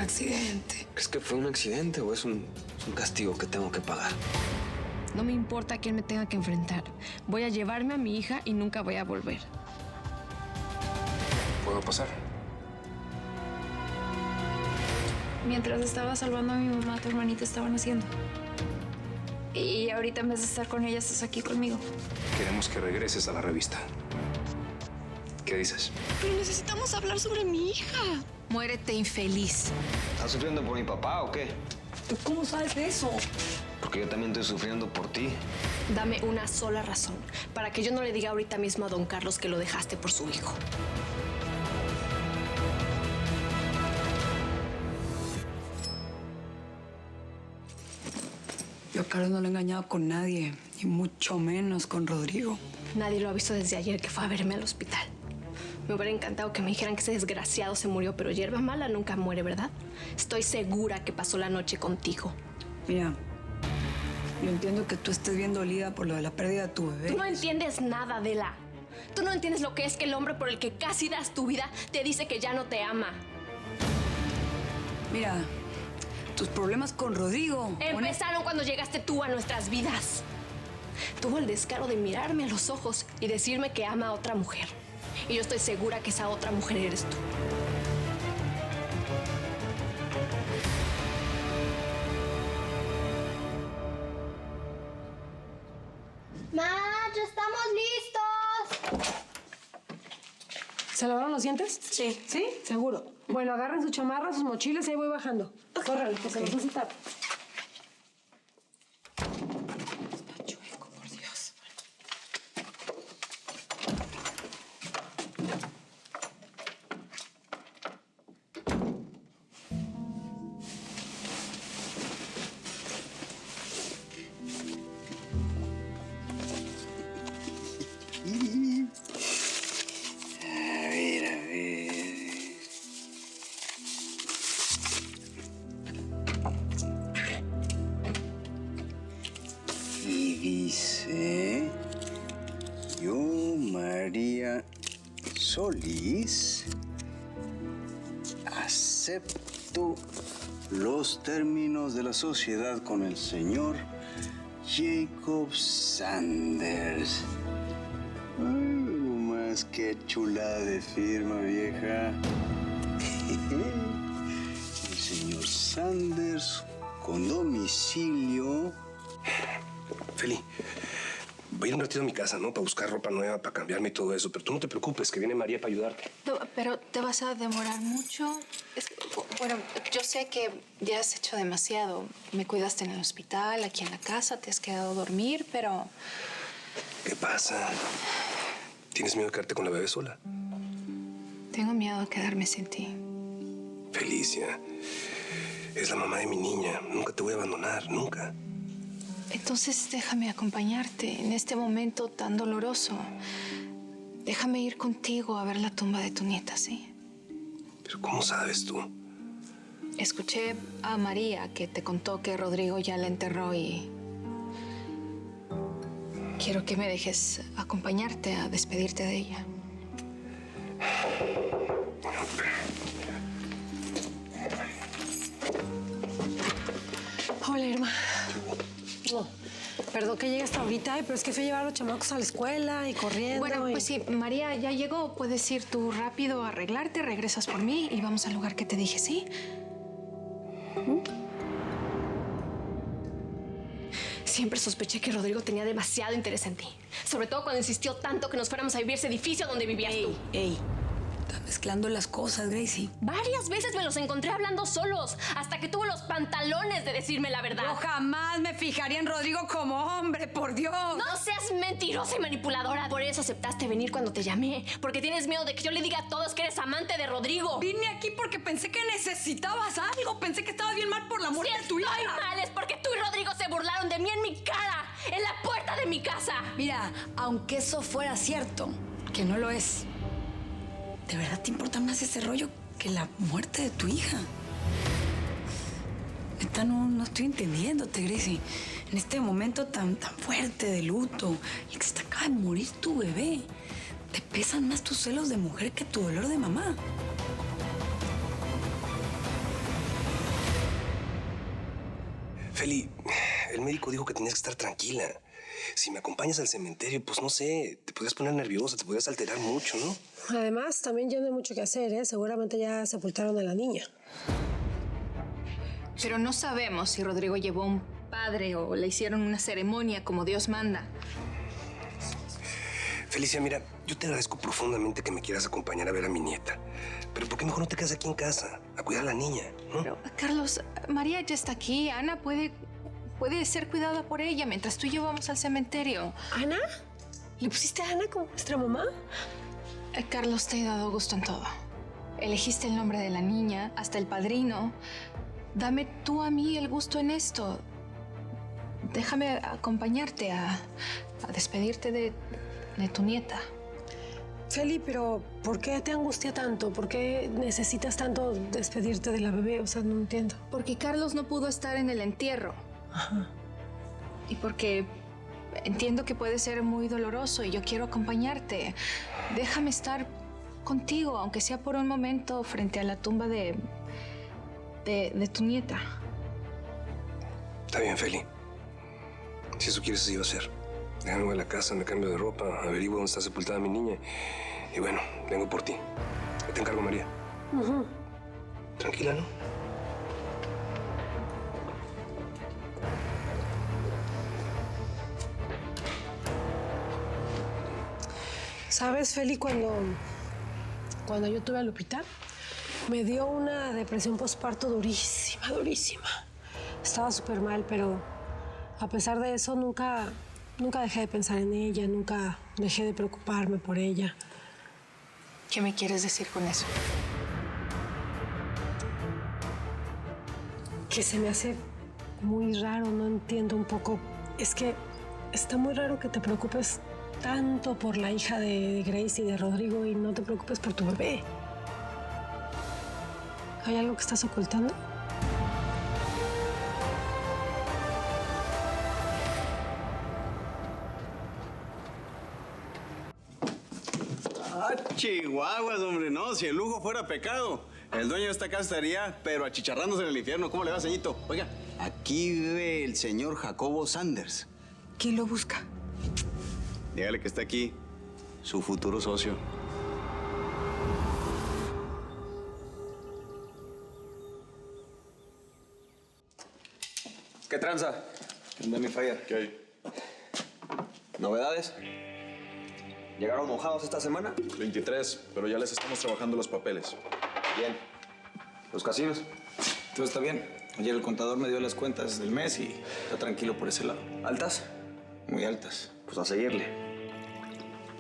accidente. ¿Crees que fue un accidente o es un castigo que tengo que pagar? No me importa a quién me tenga que enfrentar. Voy a llevarme a mi hija y nunca voy a volver. ¿Puedo pasar? Mientras estaba salvando a mi mamá, tu hermanita estaba naciendo. Y ahorita en vez de estar con ella, estás aquí conmigo. Queremos que regreses a la revista. ¿Qué dices? Pero necesitamos hablar sobre mi hija. Muérete infeliz. ¿Estás sufriendo por mi papá o qué? ¿Cómo sabes de eso? Porque yo también estoy sufriendo por ti. Dame una sola razón para que yo no le diga ahorita mismo a don Carlos que lo dejaste por su hijo. Yo a Carlos no lo he engañado con nadie, y mucho menos con Rodrigo. Nadie lo ha visto desde ayer que fue a verme al hospital. Me hubiera encantado que me dijeran que ese desgraciado se murió, pero hierba mala nunca muere, ¿verdad? Estoy segura que pasó la noche contigo. Mira, yo entiendo que tú estés bien dolida por lo de la pérdida de tu bebé. Tú no entiendes nada, Adela. Tú no entiendes lo que es que el hombre por el que casi das tu vida te dice que ya no te ama. Mira, tus problemas con Rodrigo... Empezaron cuando llegaste tú a nuestras vidas. Tuvo el descaro de mirarme a los ojos y decirme que ama a otra mujer. Y yo estoy segura que esa otra mujer eres tú. ¡Ma, ya estamos listos! ¿Se lavaron los dientes? Sí. ¿Sí? Seguro. Bueno, agarren su chamarra, sus mochilas y ahí voy bajando. Córrale, que se los hace tarde. Está chueco, por Dios. A ver, a ver. Y dice, yo, María Solís, acepto los términos de la sociedad con el señor Jacob Sanders. Ay, más que chulada de firma, vieja. El señor Sanders con domicilio. Feli, voy a ir un ratito a mi casa, ¿no? Para buscar ropa nueva, para cambiarme y todo eso. Pero tú no te preocupes, que viene María para ayudarte. No, pero te vas a demorar mucho. Bueno, yo sé que ya has hecho demasiado. Me cuidaste en el hospital, aquí en la casa, te has quedado a dormir, pero... ¿Qué pasa? ¿Tienes miedo de quedarte con la bebé sola? Tengo miedo de quedarme sin ti. Felicia, es la mamá de mi niña. Nunca te voy a abandonar, nunca. Entonces déjame acompañarte en este momento tan doloroso. Déjame ir contigo a ver la tumba de tu nieta, ¿sí? Pero ¿cómo sabes tú? Escuché a María que te contó que Rodrigo ya la enterró y... quiero que me dejes acompañarte a despedirte de ella. Hola, Irma. No, perdón que llegue hasta ahorita, pero es que fui a llevar a los chamacos a la escuela y corriendo. Bueno, pues sí, María ya llegó. Puedes ir tú rápido a arreglarte, regresas por mí y vamos al lugar que te dije, ¿sí? Siempre sospeché que Rodrigo tenía demasiado interés en ti. Sobre todo cuando insistió tanto que nos fuéramos a vivir ese edificio donde vivías tú. Ey, estás mezclando las cosas, Gracie. Varias veces me los encontré hablando solos, hasta que tuvo los pantalones de decirme la verdad. Yo jamás me fijaría en Rodrigo como hombre, por Dios. No seas mentirosa y manipuladora. Por eso aceptaste venir cuando te llamé. Porque tienes miedo de que yo le diga a todos que eres amante de Rodrigo. Vine aquí porque pensé que necesitabas algo. Pensé que estabas bien mal por la muerte de tu hija. Si estoy mal es porque tú y Rodrigo se burlaron de mí en mi cara, en la puerta de mi casa. Mira, aunque eso fuera cierto, que no lo es, ¿de verdad te importa más ese rollo que la muerte de tu hija? Neta, no estoy entendiéndote, Gracie. En este momento tan fuerte de luto y que se te acaba de morir tu bebé, te pesan más tus celos de mujer que tu dolor de mamá. Feli, el médico dijo que tenías que estar tranquila. Si me acompañas al cementerio, pues no sé, te podrías poner nerviosa, te podrías alterar mucho, ¿no? Además, también ya no hay mucho que hacer, ¿eh? Seguramente ya sepultaron a la niña. Pero no sabemos si Rodrigo llevó a un padre o le hicieron una ceremonia como Dios manda. Felicia, mira, yo te agradezco profundamente que me quieras acompañar a ver a mi nieta. Pero ¿por qué mejor no te quedas aquí en casa a cuidar a la niña, no? Pero, Carlos, María ya está aquí. Ana puede ser cuidada por ella mientras tú y yo vamos al cementerio. ¿Ana? ¿Le pusiste a Ana como nuestra mamá? Carlos, te he dado gusto en todo. Elegiste el nombre de la niña, hasta el padrino. Dame tú a mí el gusto en esto. Déjame acompañarte a despedirte de tu nieta. Feli, pero ¿por qué te angustia tanto? ¿Por qué necesitas tanto despedirte de la bebé? O sea, no entiendo. Porque Carlos no pudo estar en el entierro. Ajá. Y porque entiendo que puede ser muy doloroso y yo quiero acompañarte. Déjame estar contigo, aunque sea por un momento, frente a la tumba de tu nieta. Está bien, Feli. Si eso quieres, así va a ser. Déjame voy a la casa, me cambio de ropa, averiguo dónde está sepultada mi niña. Y bueno, vengo por ti. Yo te encargo, María. Tranquila, ¿no? ¿Sabes, Feli, cuando yo tuve a Lupita, me dio una depresión postparto durísima, durísima. Estaba súper mal, pero a pesar de eso nunca dejé de pensar en ella, nunca dejé de preocuparme por ella. ¿Qué me quieres decir con eso? Que se me hace muy raro, no entiendo un poco. Es que está muy raro que te preocupes tanto por la hija de Grace y de Rodrigo y no te preocupes por tu bebé. ¿Hay algo que estás ocultando? Ah, chihuahuas, hombre, no, si el lujo fuera pecado, el dueño de esta casa estaría, pero achicharrándose en el infierno. ¿Cómo le va, señito? Oiga, aquí vive el señor Jacobo Sanders. ¿Quién lo busca? Dígale que está aquí, su futuro socio. ¿Qué tranza? ¿Dónde mi falla? ¿Qué hay? ¿Novedades? ¿Llegaron mojados esta semana? 23, pero ya les estamos trabajando los papeles. Bien. ¿Los casinos? Todo está bien. Ayer el contador me dio las cuentas del mes y está tranquilo por ese lado. ¿Altas? Muy altas. Pues a seguirle.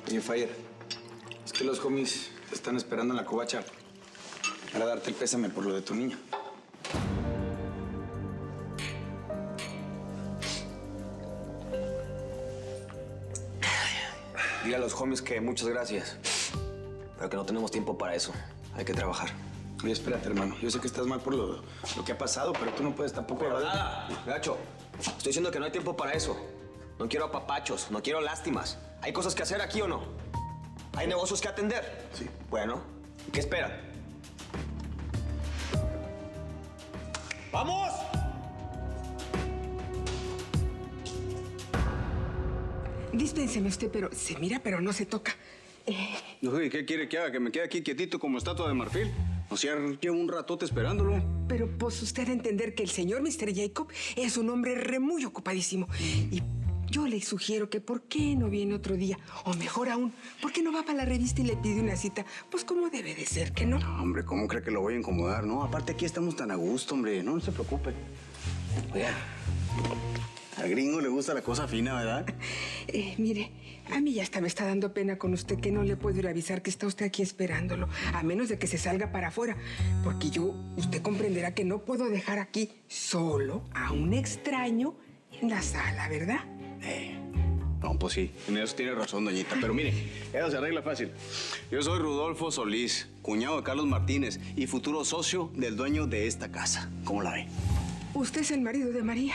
Oye, Fire, es que los homies te están esperando en la covacha para darte el pésame por lo de tu niña. Dile a los homies que muchas gracias, pero que no tenemos tiempo para eso. Hay que trabajar. Oye, espérate, hermano. Yo sé que estás mal por lo que ha pasado, pero tú no puedes tampoco... Pero nada, gacho. Estoy diciendo que no hay tiempo para eso. No quiero apapachos, no quiero lástimas. ¿Hay cosas que hacer aquí o no? ¿Hay negocios que atender? Sí. Bueno, ¿qué esperan? ¡Vamos! Dispénseme usted, pero se mira, pero no se toca. Oye, ¿qué quiere que haga? ¿Que me quede aquí quietito como estatua de marfil? O sea, llevo un ratote esperándolo. Pero pues usted a entender que el señor Mr. Jacob es un hombre muy ocupadísimo. Y yo le sugiero que por qué no viene otro día. O mejor aún, ¿por qué no va para la revista y le pide una cita? Pues como debe de ser, ¿que no? No, hombre, ¿cómo cree que lo voy a incomodar? No, aparte aquí estamos tan a gusto, hombre. No se preocupe. Oiga, al gringo le gusta la cosa fina, ¿verdad? Mire, a mí ya hasta me está dando pena con usted que no le puedo ir a avisar que está usted aquí esperándolo, a menos de que se salga para afuera, porque usted comprenderá que no puedo dejar aquí solo a un extraño en la sala, ¿verdad? No, pues sí, en eso tiene razón, doñita. Pero mire, eso se arregla fácil. Yo soy Rudolfo Solís, cuñado de Carlos Martínez y futuro socio del dueño de esta casa. ¿Cómo la ve? Usted es el marido de María.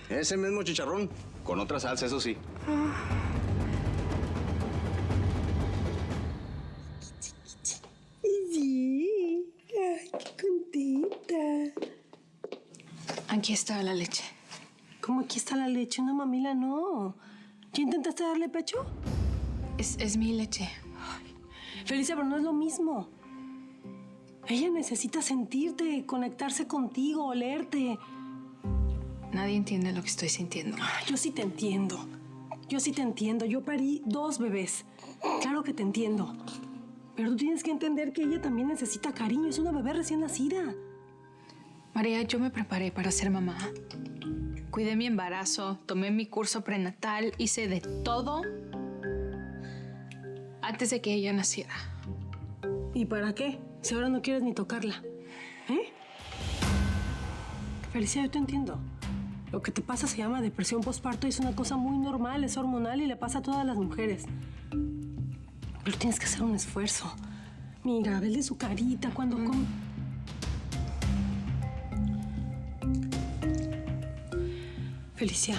Ese mismo chicharrón, con otra salsa, eso sí. Sí, ay, qué contenta. Aquí está la leche. ¿Cómo aquí está la leche? Una mamila no. ¿Ya intentaste darle pecho? Es mi leche. Felicia, pero no es lo mismo. Ella necesita sentirte, conectarse contigo, olerte. Nadie entiende lo que estoy sintiendo. Yo sí te entiendo. Yo sí te entiendo. Yo parí 2 bebés. Claro que te entiendo. Pero tú tienes que entender que ella también necesita cariño. Es una bebé recién nacida. María, yo me preparé para ser mamá. Cuidé mi embarazo, tomé mi curso prenatal, hice de todo antes de que ella naciera. ¿Y para qué? Si ahora no quieres ni tocarla. ¿Eh? Felicia, yo te entiendo. Lo que te pasa se llama depresión postparto y es una cosa muy normal, es hormonal y le pasa a todas las mujeres. Pero tienes que hacer un esfuerzo. Mira, vele su carita cuando come. Felicia,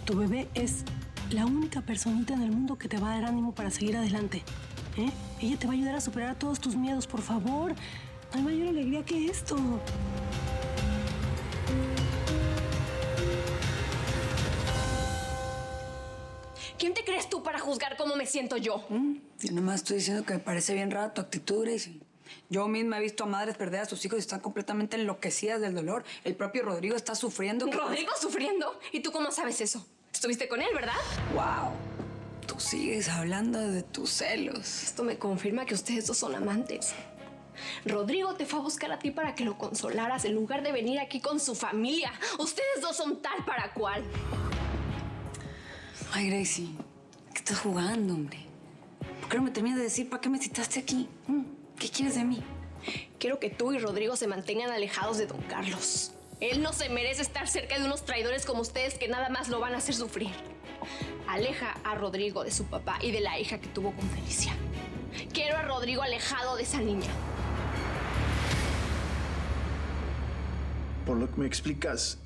tu bebé es la única personita en el mundo que te va a dar ánimo para seguir adelante. ¿Eh? Ella te va a ayudar a superar todos tus miedos, por favor. No hay mayor alegría que esto. ¿Quién te crees tú para juzgar cómo me siento yo? Yo nomás estoy diciendo que me parece bien rara tu actitud, Gracie. Yo misma he visto a madres perder a sus hijos y están completamente enloquecidas del dolor. El propio Rodrigo está sufriendo. ¿Rodrigo sufriendo? ¿Y tú cómo sabes eso? Estuviste con él, ¿verdad? ¡Wow! Tú sigues hablando de tus celos. Esto me confirma que ustedes dos son amantes. Rodrigo te fue a buscar a ti para que lo consolaras en lugar de venir aquí con su familia. Ustedes dos son tal para cual. Ay, Gracie, ¿qué estás jugando, hombre? ¿Por qué no me terminas de decir para qué me citaste aquí? ¿Qué quieres de mí? Quiero que tú y Rodrigo se mantengan alejados de don Carlos. Él no se merece estar cerca de unos traidores como ustedes que nada más lo van a hacer sufrir. Aleja a Rodrigo de su papá y de la hija que tuvo con Felicia. Quiero a Rodrigo alejado de esa niña. Por lo que me explicas,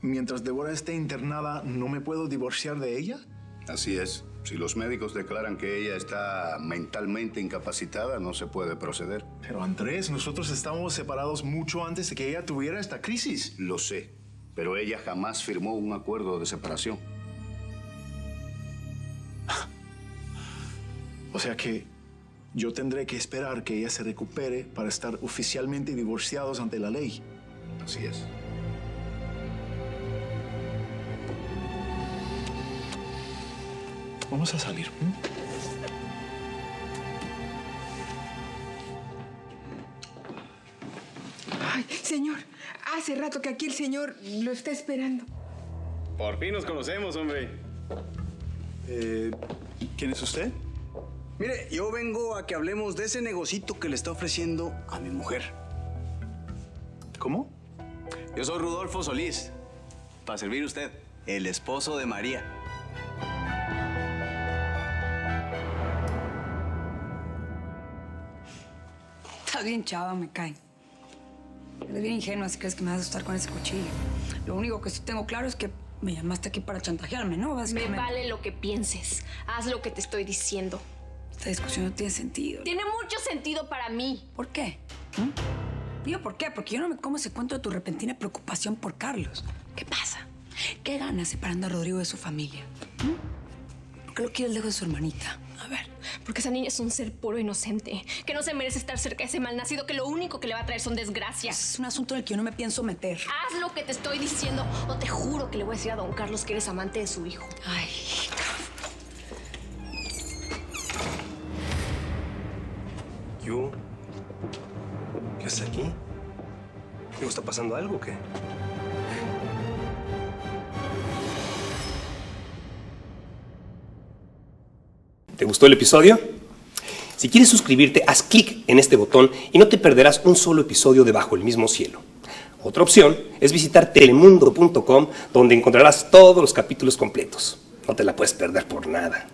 mientras Débora esté internada, ¿no me puedo divorciar de ella? Así es. Si los médicos declaran que ella está mentalmente incapacitada, no se puede proceder. Pero Andrés, nosotros estábamos separados mucho antes de que ella tuviera esta crisis. Lo sé, pero ella jamás firmó un acuerdo de separación. O sea que yo tendré que esperar que ella se recupere para estar oficialmente divorciados ante la ley. Así es. Vamos a salir. Ay, señor, hace rato que aquí el señor lo está esperando. Por fin nos conocemos, hombre. ¿Quién es usted? Mire, yo vengo a que hablemos de ese negocito que le está ofreciendo a mi mujer. ¿Cómo? Yo soy Rudolfo Solís, para servir a usted, el esposo de María. Estás bien chava, me cae. Eres bien ingenua si crees que me vas a asustar con ese cuchillo. Lo único que sí tengo claro es que me llamaste aquí para chantajearme, ¿no? Me vale lo que pienses. Haz lo que te estoy diciendo. Esta discusión no tiene sentido. Tiene mucho sentido para mí. ¿Por qué? Digo, ¿por qué? Porque yo no me como ese cuento de tu repentina preocupación por Carlos. ¿Qué pasa? ¿Qué ganas separando a Rodrigo de su familia? ¿Por qué lo quieres lejos de su hermanita? A ver. Porque esa niña es un ser puro inocente, que no se merece estar cerca de ese malnacido que lo único que le va a traer son desgracias. Es un asunto en el que yo no me pienso meter. Haz lo que te estoy diciendo o te juro que le voy a decir a don Carlos que eres amante de su hijo. Ay, ¿Yo? ¿Qué haces aquí? ¿Me está pasando algo o qué? ¿Te gustó el episodio? Si quieres suscribirte, haz clic en este botón y no te perderás un solo episodio de Bajo el Mismo Cielo. Otra opción es visitar telemundo.com, donde encontrarás todos los capítulos completos. No te la puedes perder por nada.